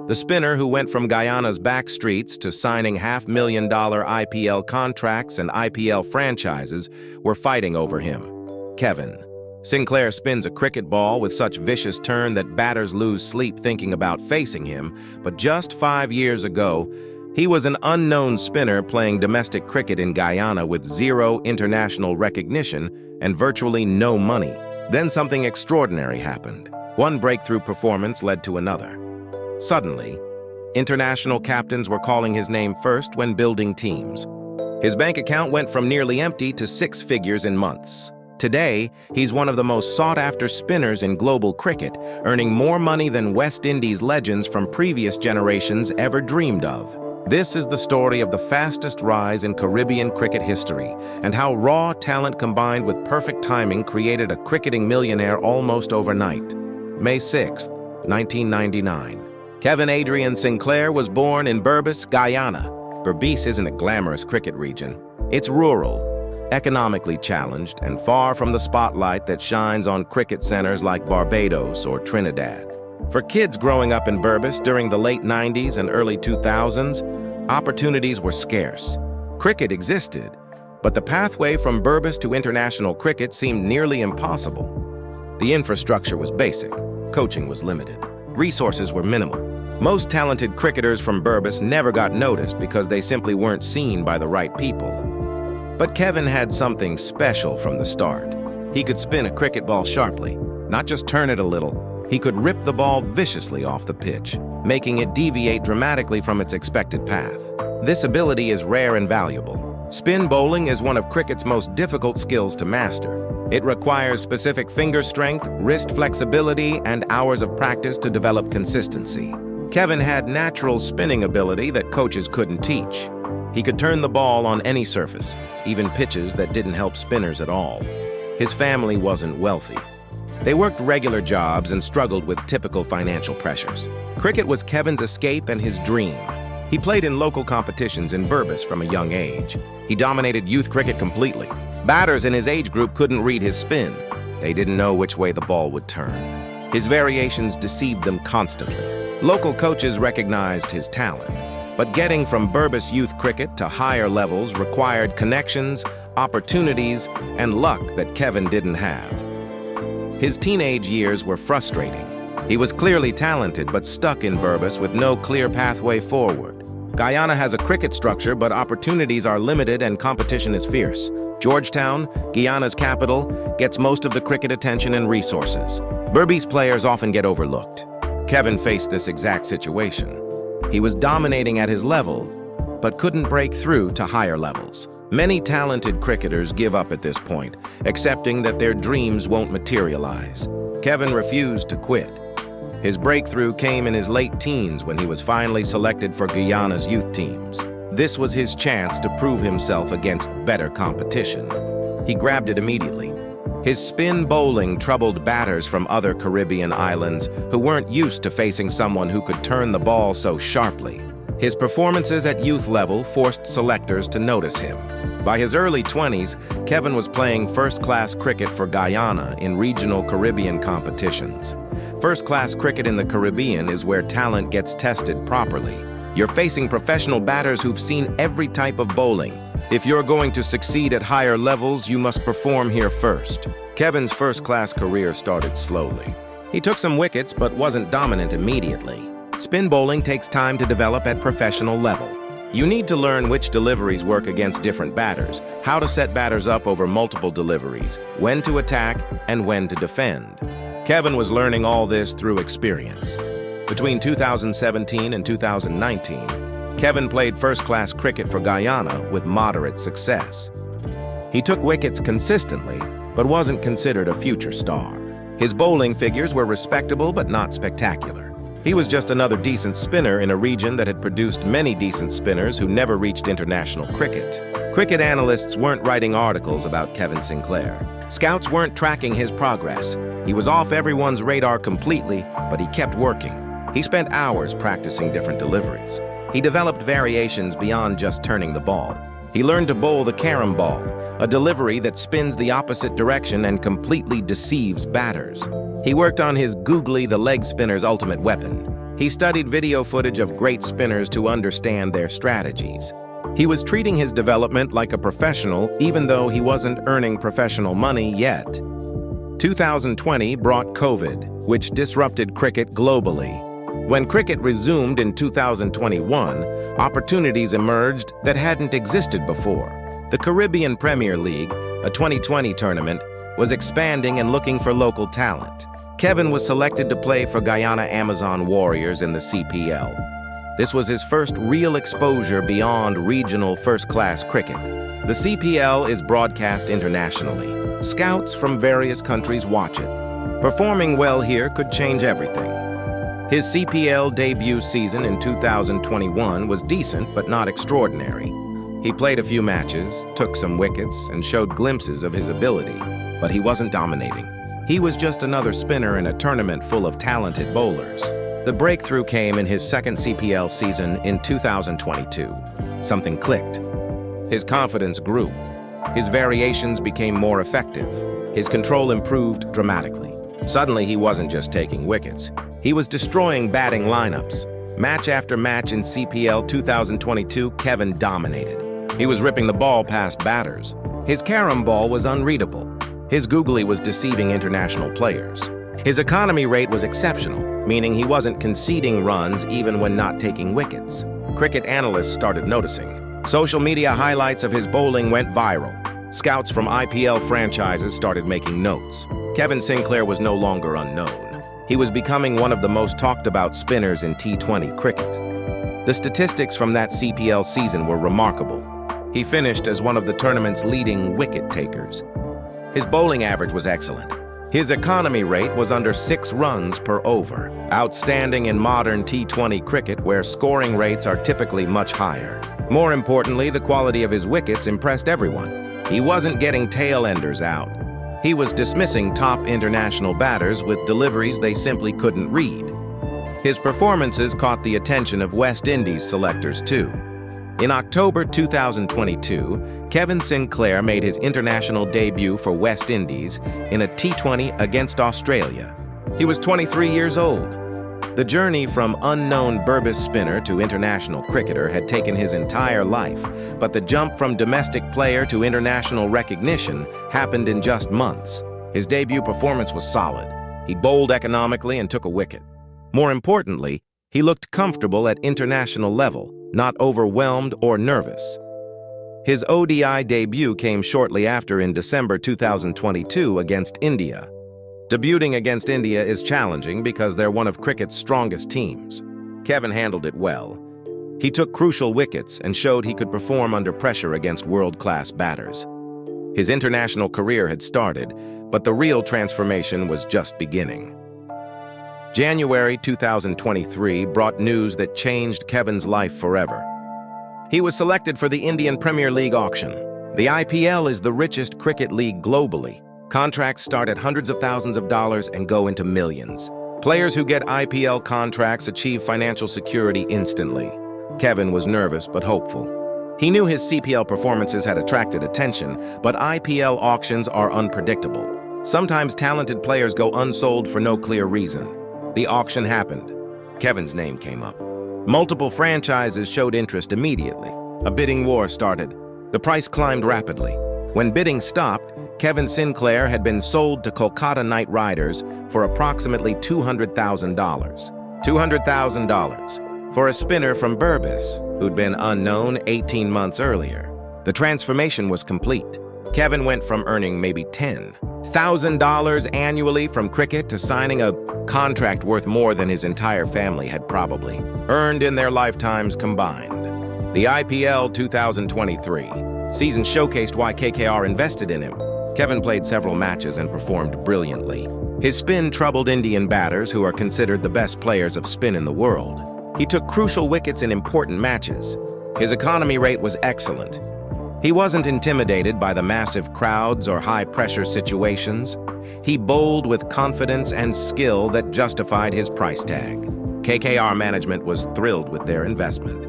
The spinner who went from Guyana's back streets to signing $500,000 IPL contracts and IPL franchises were fighting over him. Kevin. Sinclair spins a cricket ball with such vicious turn that batters lose sleep thinking about facing him, but just 5 years ago, he was an unknown spinner playing domestic cricket in Guyana with zero international recognition and virtually no money. Then something extraordinary happened. One breakthrough performance led to another. Suddenly, international captains were calling his name first when building teams. His bank account went from nearly empty to 6 figures in months. Today, he's one of the most sought-after spinners in global cricket, earning more money than West Indies legends from previous generations ever dreamed of. This is the story of the fastest rise in Caribbean cricket history and how raw talent combined with perfect timing created a cricketing millionaire almost overnight. May 6, 1999. Kevin Adrian Sinclair was born in Berbice, Guyana. Berbice isn't a glamorous cricket region. It's rural, economically challenged, and far from the spotlight that shines on cricket centers like Barbados or Trinidad. For kids growing up in Berbice during the late 90s and early 2000s, opportunities were scarce. Cricket existed, but the pathway from Berbice to international cricket seemed nearly impossible. The infrastructure was basic, coaching was limited, resources were minimal. Most talented cricketers from Berbice never got noticed because they simply weren't seen by the right people. But Kevin had something special from the start. He could spin a cricket ball sharply, not just turn it a little. He could rip the ball viciously off the pitch, making it deviate dramatically from its expected path. This ability is rare and valuable. Spin bowling is one of cricket's most difficult skills to master. It requires specific finger strength, wrist flexibility, and hours of practice to develop consistency. Kevin had natural spinning ability that coaches couldn't teach. He could turn the ball on any surface, even pitches that didn't help spinners at all. His family wasn't wealthy. They worked regular jobs and struggled with typical financial pressures. Cricket was Kevin's escape and his dream. He played in local competitions in Berbice from a young age. He dominated youth cricket completely. Batters in his age group couldn't read his spin. They didn't know which way the ball would turn. His variations deceived them constantly. Local coaches recognized his talent, but getting from Berbice youth cricket to higher levels required connections, opportunities, and luck that Kevin didn't have. His teenage years were frustrating. He was clearly talented but stuck in Berbice with no clear pathway forward. Guyana has a cricket structure, but opportunities are limited and competition is fierce. Georgetown, Guyana's capital, gets most of the cricket attention and resources. Berbice players often get overlooked. Kevin faced this exact situation. He was dominating at his level, but couldn't break through to higher levels. Many talented cricketers give up at this point, accepting that their dreams won't materialize. Kevin refused to quit. His breakthrough came in his late teens when he was finally selected for Guyana's youth teams. This was his chance to prove himself against better competition. He grabbed it immediately. His spin bowling troubled batters from other Caribbean islands who weren't used to facing someone who could turn the ball so sharply. His performances at youth level forced selectors to notice him. By his early 20s, Kevin was playing first-class cricket for Guyana in regional Caribbean competitions. First-class cricket in the Caribbean is where talent gets tested properly. You're facing professional batters who've seen every type of bowling. If you're going to succeed at higher levels, you must perform here first. Kevin's first-class career started slowly. He took some wickets but wasn't dominant immediately. Spin bowling takes time to develop at professional level. You need to learn which deliveries work against different batters, how to set batters up over multiple deliveries, when to attack, and when to defend. Kevin was learning all this through experience. Between 2017 and 2019, Kevin played first-class cricket for Guyana with moderate success. He took wickets consistently, but wasn't considered a future star. His bowling figures were respectable but not spectacular. He was just another decent spinner in a region that had produced many decent spinners who never reached international cricket. Cricket analysts weren't writing articles about Kevin Sinclair. Scouts weren't tracking his progress. He was off everyone's radar completely, but he kept working. He spent hours practicing different deliveries. He developed variations beyond just turning the ball. He learned to bowl the carom ball, a delivery that spins the opposite direction and completely deceives batters. He worked on his googly, the leg spinner's ultimate weapon. He studied video footage of great spinners to understand their strategies. He was treating his development like a professional, even though he wasn't earning professional money yet. 2020 brought COVID, which disrupted cricket globally. When cricket resumed in 2021, opportunities emerged that hadn't existed before. The Caribbean Premier League, a 2020 tournament, was expanding and looking for local talent. Kevin was selected to play for Guyana Amazon Warriors in the CPL. This was his first real exposure beyond regional first-class cricket. The CPL is broadcast internationally. Scouts from various countries watch it. Performing well here could change everything. His CPL debut season in 2021 was decent but not extraordinary. He played a few matches, took some wickets, and showed glimpses of his ability, but he wasn't dominating. He was just another spinner in a tournament full of talented bowlers. The breakthrough came in his second CPL season in 2022. Something clicked. His confidence grew. His variations became more effective. His control improved dramatically. Suddenly, he wasn't just taking wickets. He was destroying batting lineups. Match after match in CPL 2022, Kevin dominated. He was ripping the ball past batters. His carom ball was unreadable. His googly was deceiving international players. His economy rate was exceptional, meaning he wasn't conceding runs even when not taking wickets. Cricket analysts started noticing. Social media highlights of his bowling went viral. Scouts from IPL franchises started making notes. Kevin Sinclair was no longer unknown. He was becoming one of the most talked-about spinners in T20 cricket. The statistics from that CPL season were remarkable. He finished as one of the tournament's leading wicket takers. His bowling average was excellent. His economy rate was under 6 runs per over, outstanding in modern T20 cricket where scoring rates are typically much higher. More importantly, the quality of his wickets impressed everyone. He wasn't getting tail-enders out. He was dismissing top international batters with deliveries they simply couldn't read. His performances caught the attention of West Indies selectors too. In October 2022, Kevin Sinclair made his international debut for West Indies in a T20 against Australia. He was 23 years old. The journey from unknown Berbice spinner to international cricketer had taken his entire life, but the jump from domestic player to international recognition happened in just months. His debut performance was solid. He bowled economically and took a wicket. More importantly, he looked comfortable at international level, not overwhelmed or nervous. His ODI debut came shortly after in December 2022 against India. Debuting against India is challenging because they're one of cricket's strongest teams. Kevin handled it well. He took crucial wickets and showed he could perform under pressure against world-class batters. His international career had started, but the real transformation was just beginning. January 2023 brought news that changed Kevin's life forever. He was selected for the Indian Premier League auction. The IPL is the richest cricket league globally. Contracts start at hundreds of thousands of dollars and go into millions. Players who get IPL contracts achieve financial security instantly. Kevin was nervous but hopeful. He knew his CPL performances had attracted attention, but IPL auctions are unpredictable. Sometimes talented players go unsold for no clear reason. The auction happened. Kevin's name came up. Multiple franchises showed interest immediately. A bidding war started. The price climbed rapidly. When bidding stopped, Kevin Sinclair had been sold to Kolkata Knight Riders for approximately $200,000. $200,000 for a spinner from Berbice, who'd been unknown 18 months earlier. The transformation was complete. Kevin went from earning maybe $10,000 annually from cricket to signing a contract worth more than his entire family had probably earned in their lifetimes combined. The IPL 2023 season showcased why KKR invested in him. Kevin played several matches and performed brilliantly. His spin troubled Indian batters who are considered the best players of spin in the world. He took crucial wickets in important matches. His economy rate was excellent. He wasn't intimidated by the massive crowds or high-pressure situations. He bowled with confidence and skill that justified his price tag. KKR management was thrilled with their investment.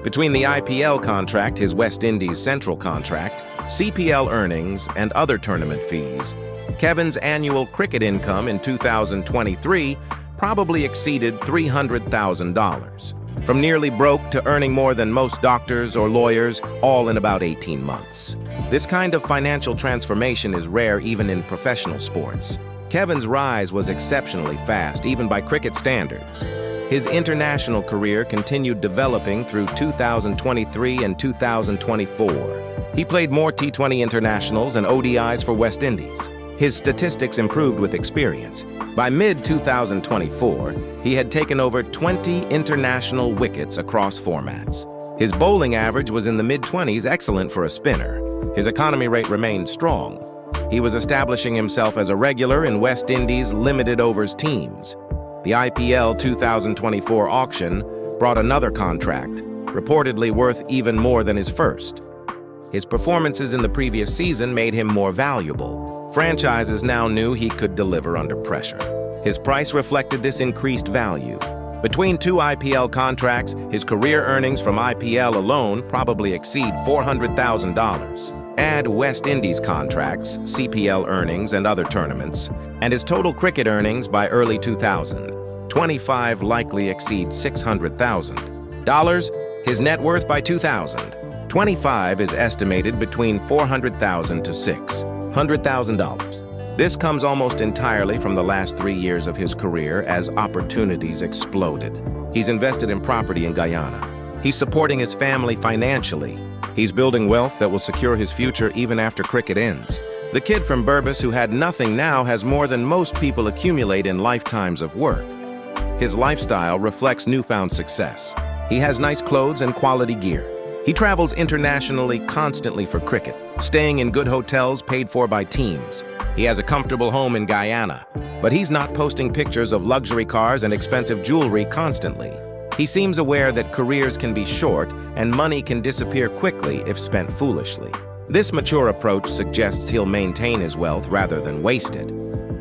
Between the IPL contract, his West Indies Central contract, CPL earnings, and other tournament fees, Kevin's annual cricket income in 2023 probably exceeded $300,000. From nearly broke to earning more than most doctors or lawyers, all in about 18 months. This kind of financial transformation is rare even in professional sports. Kevin's rise was exceptionally fast, even by cricket standards. His international career continued developing through 2023 and 2024. He played more T20 internationals and ODIs for West Indies. His statistics improved with experience. By mid-2024, he had taken over 20 international wickets across formats. His bowling average was in the mid-20s, excellent for a spinner. His economy rate remained strong. He was establishing himself as a regular in West Indies' limited overs teams. The IPL 2024 auction brought another contract, reportedly worth even more than his first. His performances in the previous season made him more valuable. Franchises now knew he could deliver under pressure. His price reflected this increased value. Between two IPL contracts, his career earnings from IPL alone probably exceed $400,000. Add West Indies contracts, CPL earnings, and other tournaments, and his total cricket earnings by early 2025 likely exceed $600,000. His net worth by 2025 is estimated between $400,000 to $600,000. This comes almost entirely from the last 3 years of his career as opportunities exploded. He's invested in property in Guyana. He's supporting his family financially. He's building wealth that will secure his future even after cricket ends. The kid from Berbice who had nothing now has more than most people accumulate in lifetimes of work. His lifestyle reflects newfound success. He has nice clothes and quality gear. He travels internationally constantly for cricket, staying in good hotels paid for by teams. He has a comfortable home in Guyana, but he's not posting pictures of luxury cars and expensive jewelry constantly. He seems aware that careers can be short and money can disappear quickly if spent foolishly. This mature approach suggests he'll maintain his wealth rather than waste it.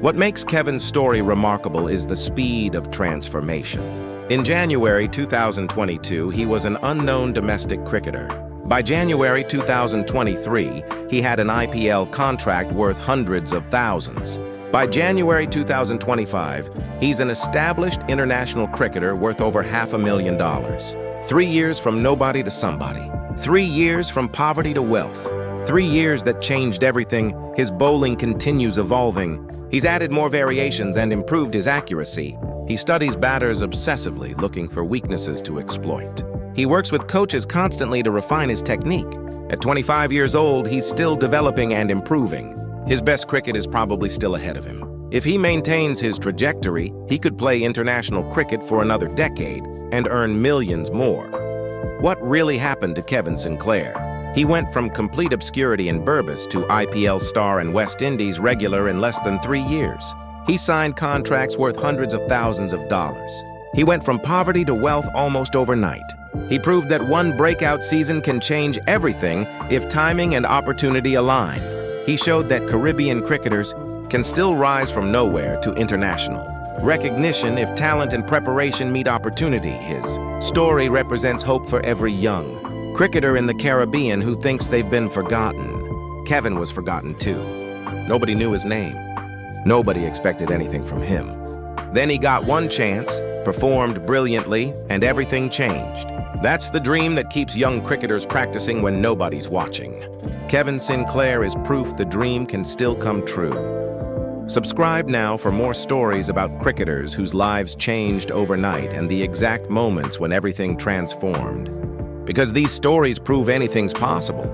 What makes Kevin's story remarkable is the speed of transformation. In January 2022, he was an unknown domestic cricketer. By January 2023, he had an IPL contract worth hundreds of thousands. By January 2025, he's an established international cricketer worth over $500,000. 3 years from nobody to somebody. 3 years from poverty to wealth. 3 years that changed everything. His bowling continues evolving. He's added more variations and improved his accuracy. He studies batters obsessively, looking for weaknesses to exploit. He works with coaches constantly to refine his technique. At 25 years old, he's still developing and improving. His best cricket is probably still ahead of him. If he maintains his trajectory, he could play international cricket for another decade and earn millions more. What really happened to Kevin Sinclair? He went from complete obscurity in Berbice to IPL star and West Indies regular in less than 3 years. He signed contracts worth hundreds of thousands of dollars. He went from poverty to wealth almost overnight. He proved that one breakout season can change everything if timing and opportunity align. He showed that Caribbean cricketers can still rise from nowhere to international recognition if talent and preparation meet opportunity. His story represents hope for every young cricketer in the Caribbean who thinks they've been forgotten. Kevin was forgotten too. Nobody knew his name. Nobody expected anything from him. Then he got one chance, performed brilliantly, and everything changed. That's the dream that keeps young cricketers practicing when nobody's watching. Kevin Sinclair is proof the dream can still come true. Subscribe now for more stories about cricketers whose lives changed overnight and the exact moments when everything transformed. Because these stories prove anything's possible.